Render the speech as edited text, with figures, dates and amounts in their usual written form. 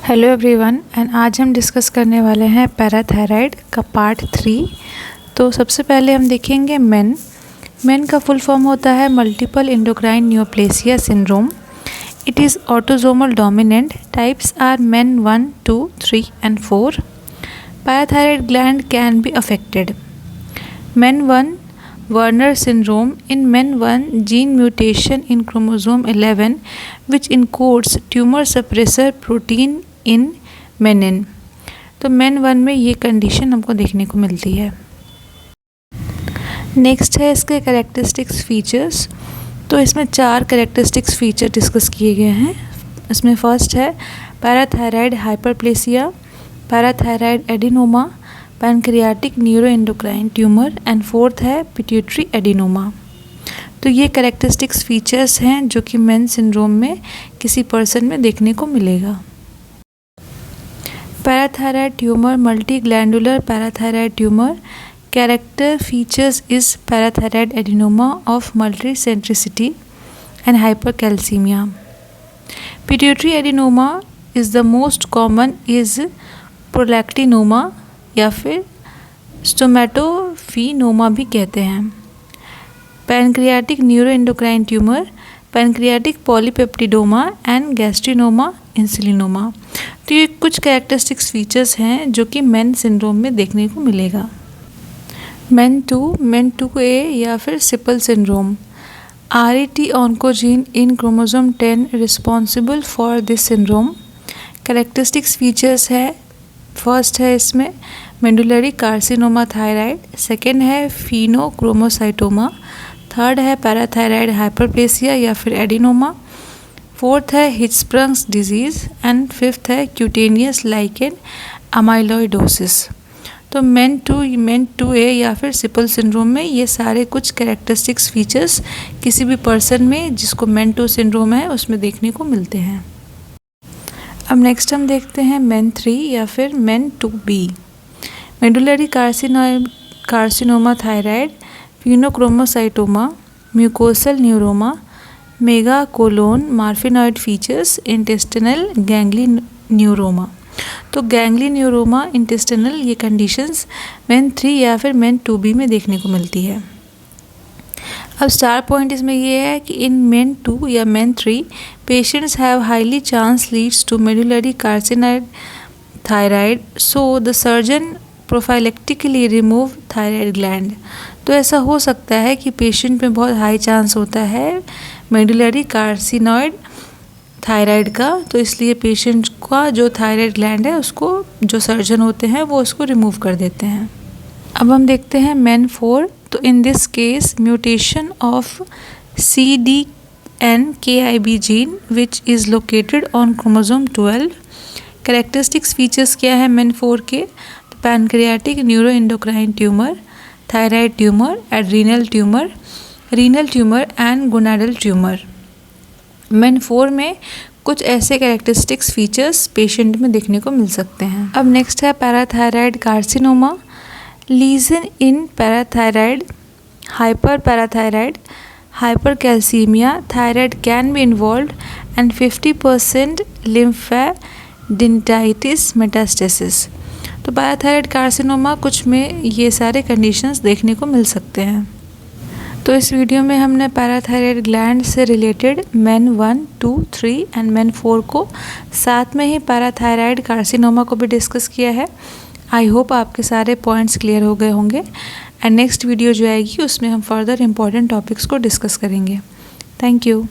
Hello everyone and आज हम discuss करने वाले हैं पैराथायराइड का पार्ट 3। तो सबसे पहले हम देखेंगे मेन का फुल फॉर्म होता है multiple endocrine neoplasia syndrome. It is autosomal dominant. Types are MEN 1, 2, 3 and 4. Parathyroid gland can be affected. MEN 1 Werner syndrome. In MEN 1 gene mutation in chromosome 11 which encodes tumor suppressor protein in menin. तो MEN 1 में ये condition हमको देखने को मिलती है। Next है इसके कैरेक्टरिस्टिक्स फीचर्स। तो इसमें 4 कैरेक्टरिस्टिक्स फीचर डिस्कस किए गए हैं। इसमें फर्स्ट है parathyroid hyperplasia, parathyroid adenoma, pancreatic neuroendocrine tumour and fourth है पिट्यूटरी एडिनोमा। तो ये कैरेक्टरिस्टिक्स फीचर्स हैं जो कि MEN सिंड्रोम में किसी पर्सन में देखने को मिलेगा। Parathyroid tumour multi glandular parathyroid tumour. Character features is parathyroid adenoma of multicentricity and hypercalcaemia. Pituitary adenoma is the most common is prolactinoma या फिर स्टोमेटोफिनोमा भी कहते हैं। Pancreatic neuroendocrine tumour, pancreatic polypeptidoma and gastrinoma insulinoma. तो ये कुछ characteristics features हैं जो कि MEN सिंड्रोम में देखने को मिलेगा। MEN 2A या फिर Sipple syndrome. RET oncogene in chromosome 10 responsible for this syndrome. Characteristics features है, फर्स्ट है इसमें मेडुलरी कार्सिनोमा थायराइड, सेकेंड है फिनोक्रोमोसाइटोमा, थर्ड है पैराथायराइड हाइपरप्लेसिया या फिर एडिनोमा, फोर्थ है हिट्सप्रंग्स डिजीज़ एंड फिफ्थ है क्यूटेनियस लाइकेन अमाइलॉइडोसिस। तो MEN 2A या फिर सिपल सिंड्रोम में ये सारे कुछ कैरेक्टरिस्टिक्स फीचर्स किसी भी पर्सन में जिसको MEN 2 सिंड्रोम है उसमें देखने को मिलते हैं। अब नेक्स्ट हम देखते हैं MEN 3 या फिर MEN 2B। Medullary carcinoma thyroid, phaeochromocytoma, mucosal neuroma, mega colon marfanoid features, intestinal ganglio neuroma. तो गैंगली न्यूरोमा इंटेस्टिनल ये कंडीशंस MEN 3 या फिर MEN 2B में देखने को मिलती है। अब स्टार पॉइंट इसमें ये है कि इन MEN 2 या MEN 3 patients have highly chance leads to medullary carcinoid thyroid, so the surgeon prophylactically remove thyroid gland. तो ऐसा हो सकता है कि पेशेंट में बहुत हाई चांस होता है मेडुलरी कार्सिनोइड थायराइड का, तो इसलिए पेशेंट का जो थायराइड ग्लैंड है उसको जो सर्जन होते हैं वो उसको रिमूव कर देते हैं। अब हम देखते हैं MEN 4। तो in this case mutation of CDNKIB gene which is located on chromosome 12। Characteristics features क्या है MEN 4 के? तो pancreatic neuroendocrine tumour, thyroid tumour, adrenal tumour and gonadal tumour. MEN 4 में कुछ ऐसे कैरेक्टरिस्टिक्स फीचर्स पेशेंट में देखने को मिल सकते हैं। अब नेक्स्ट है parathyroid carcinoma. Lesion in parathyroid, hyperparathyroid, hypercalcaemia, thyroid can be involved and 50% lymphadenitis metastasis. तो पैराथायराइड कार्सिनोमा कुछ में ये सारे कंडीशंस देखने को मिल सकते हैं। तो इस वीडियो में हमने पैराथायराइड ग्लैंड से रिलेटेड MEN 1, 2, 3 एंड MEN 4 को, साथ में ही पैराथायराइड कार्सिनोमा को भी डिस्कस किया है। आई होप आपके सारे पॉइंट्स क्लियर हो गए होंगे एंड नेक्स्ट वीडियो जो आएगी उसमें हम फर्दर इंपॉर्टेंट टॉपिक्स को डिस्कस करेंगे। Thank you.